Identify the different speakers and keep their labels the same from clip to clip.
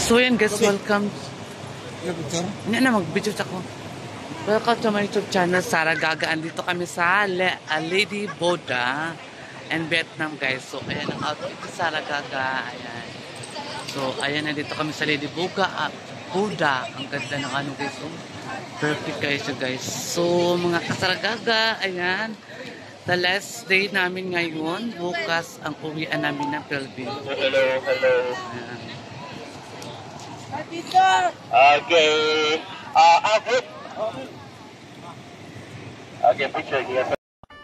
Speaker 1: So yan guys, welcome. Hindi na mag-video ako. Welcome to my YouTube channel, Sarah Gaga. Andito kami sa Lady Boda and Vietnam guys. So ayan ang outfit ni Sarah Gaga. Ayan. So ayan, nandito kami sa Lady Boda. Ang ganda ng ano guys. Oh. Perfect guys. So mga ka-Sarah Gaga, ayan. The last day namin ngayon. Bukas ang uwian namin ng Philippines.
Speaker 2: Hello.
Speaker 1: Ayan.
Speaker 2: Okay. Okay, picture here.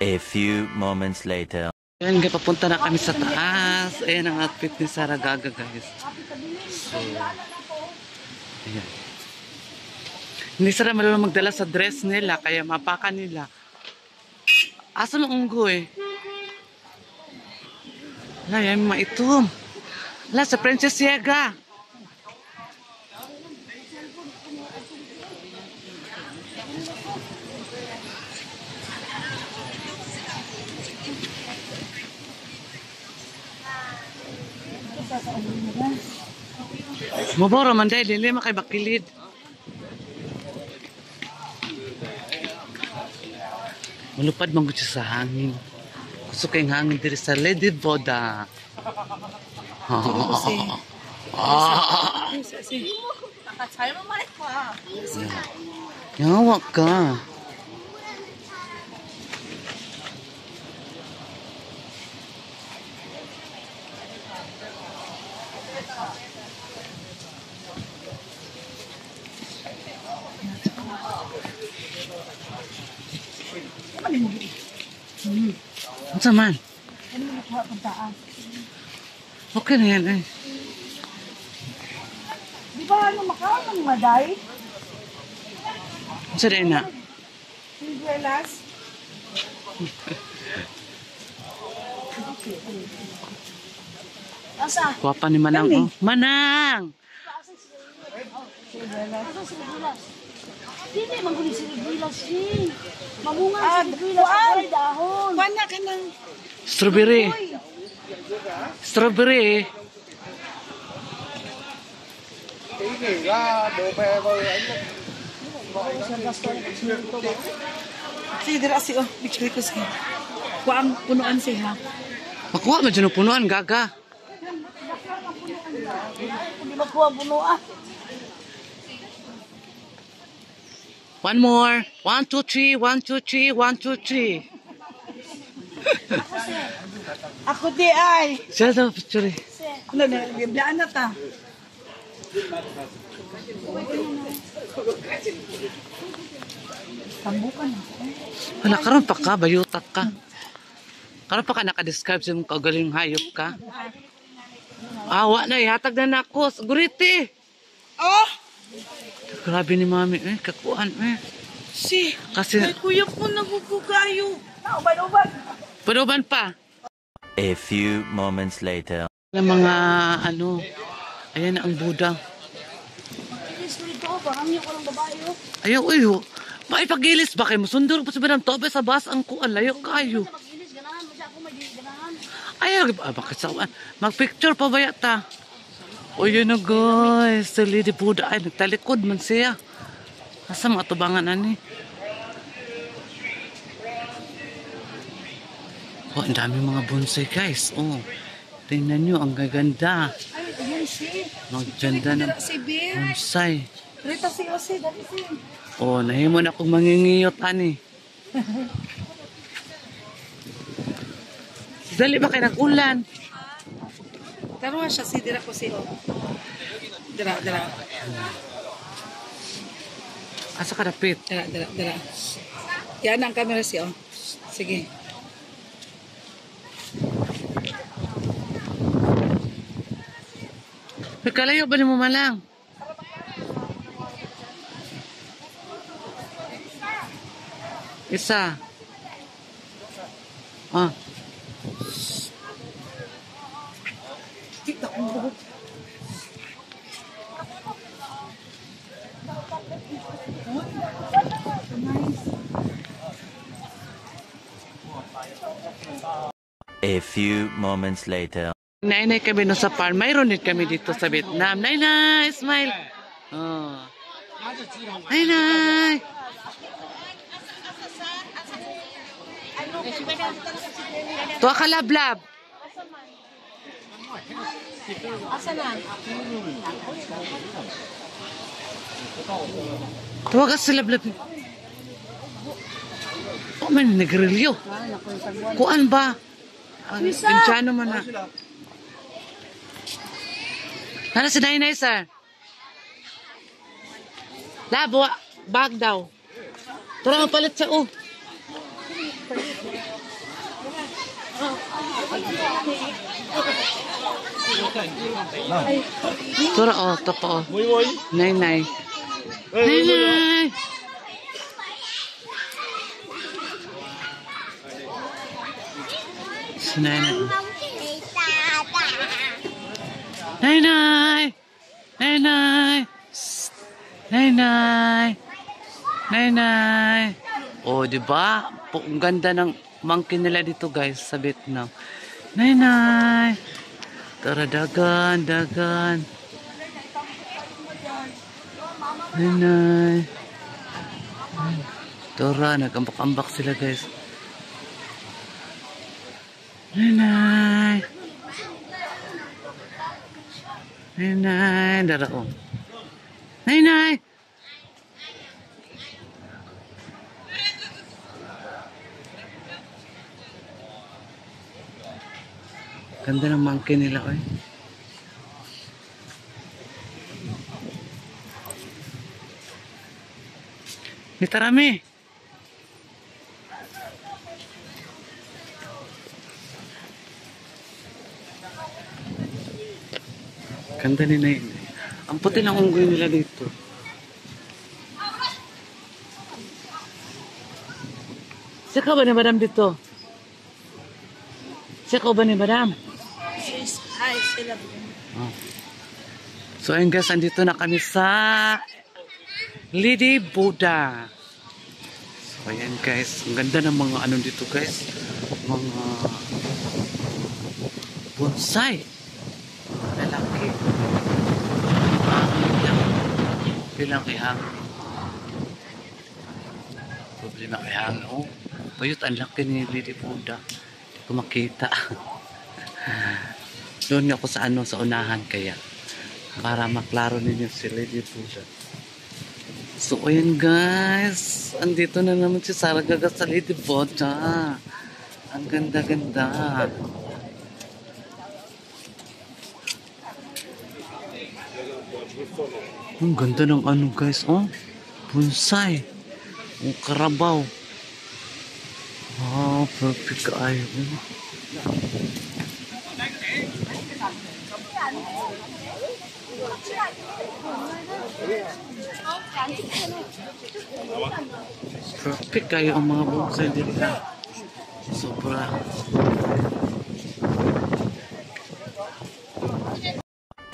Speaker 3: A few moments later.
Speaker 1: Ayan, papunta na kami sa taas. Ayan ang outfit ni Sarah Gaga, guys. So, ayan. Hindi sila marunong magdala sa dress nila, kaya mapaka nila. Asa ng unggoy? Wala, yan maitom. Wala, sa Princess Yega. Maboro man dahil, hindi makay bakilid. Malupad man siya sa hangin. Gusto kayong hangin diri sa Lady Boda. Yawa ka. Ano naman? Okay na yan eh.
Speaker 4: Di ba ano makaon ng maday?
Speaker 1: Ano sa rin na?
Speaker 4: Silvelas? Asa?
Speaker 1: Kuwapa ni Manang. Oh. Manang!
Speaker 4: Silvelas. Asa silvelas? Hindi, mangguli silvelas eh. Mamunga silvelas sa dahon. Pana ka ng...
Speaker 1: Strawberry. Strawberry.
Speaker 4: Sige, dira si oh. Picture ko siya. Kuang punuan siya.
Speaker 1: Makuha mo dyan ang punuan, Gaga.
Speaker 4: Hindi makuha punuan.
Speaker 1: One more. 1, 2, 3. 1, 2, 3. 1, 2, 3.
Speaker 4: Ako di ay.
Speaker 1: Siya daw picture eh.
Speaker 4: Ano na, biyaan na ta. Tambukan na.
Speaker 1: Wala, karon pa ka, bayutak ka. Karon pa ka nakadescribe sa mong kagaling hayop ka. Awa na, ihatag na nako. Guriti.
Speaker 4: Oh!
Speaker 1: Grabe ni mami eh, kakuan eh.
Speaker 4: Si,
Speaker 1: Kasi,
Speaker 4: ay kuya ko nagugugayo. Uban-uban.
Speaker 1: panuban pa.
Speaker 3: A few moments later.
Speaker 1: Ang mga ano, ayan na ang Buddha.
Speaker 4: Espiritu ko, parang niyo ko ng babae oh.
Speaker 1: Ayaw, uyo. Maipagilis ba kayo? Musundor pa sa binang tobe sa bus ang kuan. Layo kayo.
Speaker 4: Mag-ilis, ganahan. Masya ako may ganahan.
Speaker 1: Ayaw, bakit sa kuan? Mag-picture pa ba yata? O yun na guys, sa Lady Buddha. Ay, nagtalikod man siya. Asa mga tubangan ani? Oh, ang dami mga bonsai guys. Oh, tingnan nyo, ang gaganda.
Speaker 4: Ay, ayan si.
Speaker 1: Maganda ng
Speaker 4: Si Bear.
Speaker 1: bonsai.
Speaker 4: Rita si Ose, dati si.
Speaker 1: Oh, nahimo na akong mangingiyot ani. Dali ba kayo nag-ulan?
Speaker 4: Taruha siya si Dira ko si O. Dira.
Speaker 1: Asa ka dapit?
Speaker 4: Dira. Yan ang camera si O. Sige.
Speaker 1: Nagkalayo ba ni mo malang? Isa. Ah.
Speaker 4: Kita ko buhok.
Speaker 3: A few moments later.
Speaker 1: Nainay kami no sa farm. Mayroon din kami dito sa Vietnam. Nainay, smile. Oh. Nainay. Tuwa ka lablab.
Speaker 4: Asa na?
Speaker 1: Tuwa ka sa lablab. Oh man, nagrilyo. Kuan ba? Ang pinsyano man na. Ano si Nainay, sir? Labo, bag daw. Tara, mapalit siya, oh. Tara, oh, topo, oh. Nainay. Nainay! Si Nainay. Nainay! Nainay! Shh! Nainay! Nainay! Oh, di ba? Ang ganda ng monkey nila dito, guys, sa Vietnam. Nainay! Tara, dagan, dagan. Nainay! Tara, nag-ambak-ambak sila, guys. Nainay! Nainay! Dara, oh. Nainay! Ganda ng monkey nila, oy. Mitarami. Ganda ni Nainay. Ang puti ng unggoy nila dito. Siya ka ba ni Madam dito? Siya ka ba ni Madam?
Speaker 4: Ay, sila.
Speaker 1: Oh. So ayun guys, andito na kami sa Lady Buddha. So ayan guys, ang ganda ng mga ano dito guys. Mga bonsai. Lalaki. Bilang ihang. Problema ihang. Oh, payot ang laki ni Lady Buddha. Hindi ko makita. Doon ako sa ano, sa unahan kaya. Para maklaro ninyo si Lady Buddha. So, ayan guys. Andito na naman si Sarah Gaga sa Lady Buddha. Ang ganda-ganda. Ang ganda ng ano guys, oh. Bonsai. Ang karabaw. Oh, perfect kayo. Perfect kayo ang mga bonsai dito. Sobra.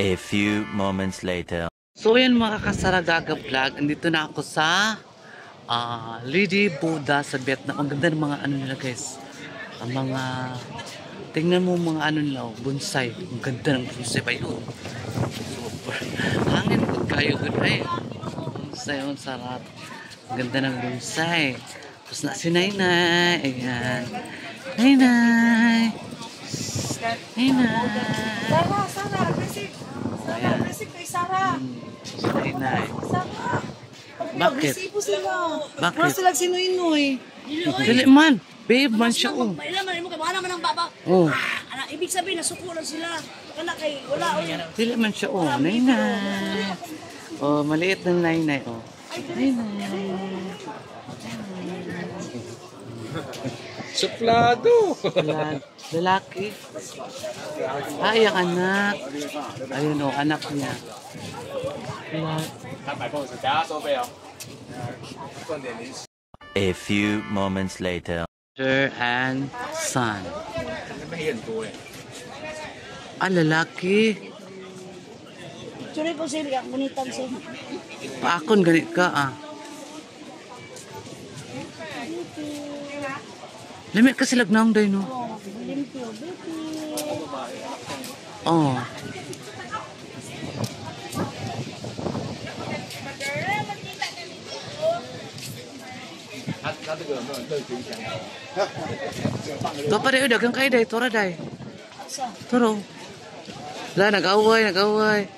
Speaker 3: A few moments later.
Speaker 1: So yan mga kasaragaga vlog, andito na ako sa Lady Buddha sa Vietnam. Ang ganda ng mga ano nila guys. Ang mga, tingnan mo mga ano nila, bonsai. Ang ganda ng bonsai ba yun? Super. Hangin ko kayo good ay. Bonsai, ang sarap. Ang ganda ng bonsai. Tapos na si Nainay. Ayan. Nainay. Nainay.
Speaker 4: Sara, Sara, receive. Sara,
Speaker 1: Ayan.
Speaker 4: receive kay Sara.
Speaker 1: Si Nainay.
Speaker 4: Sara.
Speaker 1: Bakit?
Speaker 4: Receive po sila.
Speaker 1: Bakit?
Speaker 4: Wala sila sinuinoy.
Speaker 1: Dili man. Babe man siya oh.
Speaker 5: Ilan man mo kay mga naman ang baba.
Speaker 1: Oh.
Speaker 5: Ana ibig sabihin nasuko lang sila. Kana kay wala o.
Speaker 1: Dili man siya oh. Nainay. Oh, maliit na Nainay oh. Nainay.
Speaker 6: Suplado.
Speaker 1: Lalaki. Ay, ang anak. Ayun oh, anak niya.
Speaker 3: A few moments later.
Speaker 1: Father and son. Ah, lalaki.
Speaker 4: Actually po sila, ang bunitan sila.
Speaker 1: Paakon ganit ka ah. Limit ka sila gnang day no.
Speaker 4: Oh, limpyo, baby.
Speaker 1: Oh. Ito pa rin, dagang kayo day, tora day. Toro. Wala, nag-away, nag-away.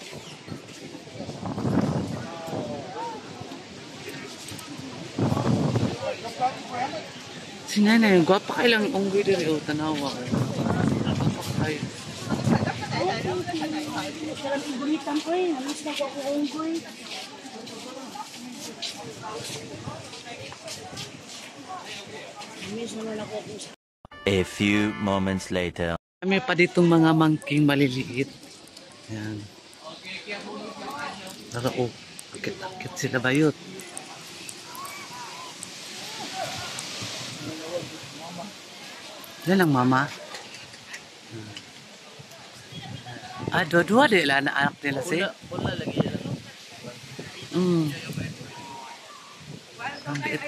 Speaker 1: Si nanay, gwapa kayo lang unggoy diri o tanawa. Gwapa kayo.
Speaker 4: Sarap ibunitan ko eh. Alas na ko ako unggoy. Miss naman ako kung
Speaker 3: A few moments later.
Speaker 1: Kami pa ditong mga mangking maliliit. Yan. Pero oh, akit sila bayot. Yan lang mama. Ah, dua-dua din lang na anak nila si.
Speaker 2: Wala lagi yan.
Speaker 1: Ang liit.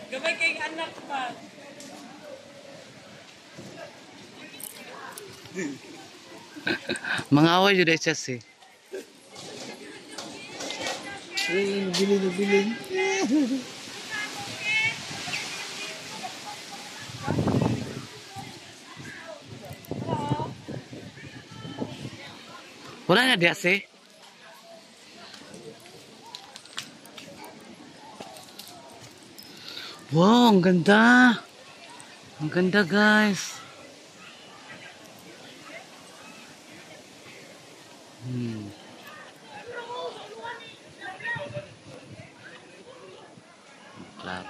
Speaker 5: Gabay kay anak pa.
Speaker 1: Mga away yun siya si.
Speaker 2: Bilin.
Speaker 1: Wala na diya si. Wow, ang ganda. Ang ganda, guys. Klaro.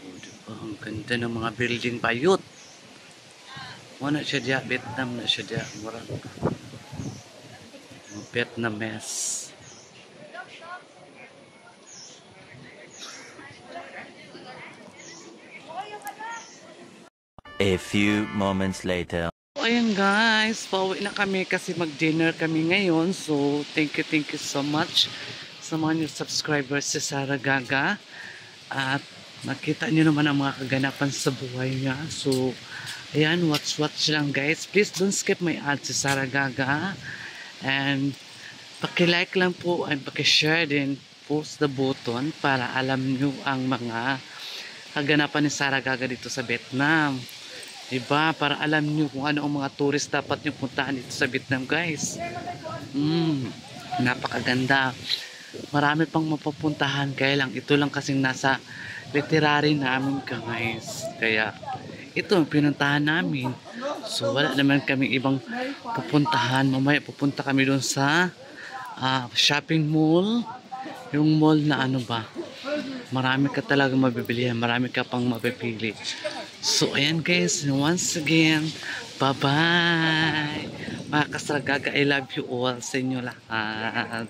Speaker 1: Oh, diba? Ang ganda ng mga building bayot. Wala siya diya, Vietnam na siya diya. Murang Vietnamese.
Speaker 3: A few moments later.
Speaker 1: Ayan guys, pauwi na kami kasi mag-dinner kami ngayon. So, thank you so much sa mga new subscribers si Sarah Gaga. At nakita nyo naman ang mga kaganapan sa buhay niya. So, ayan, watch lang guys. Please don't skip my ads si Sarah Gaga. And, paki-like lang po and paki-share din. Post the button para alam nyo ang mga kaganapan ni Sarah Gaga dito sa Vietnam. Diba? Para alam nyo kung ano ang mga tourist dapat nyo puntahan dito sa Vietnam, guys. Napakaganda. Marami pang mapupuntahan. Kaya lang, ito lang kasing nasa literary namin ka, guys. Kaya, ito ang pinuntahan namin. So, wala naman kaming ibang pupuntahan. Mamaya pupunta kami doon sa shopping mall. Yung mall na ano ba? Marami ka talaga mabibilihan. Marami ka pang mapipili. So, ayan guys, once again, bye-bye! Mga kasaragaga, I love you all sa inyo lahat.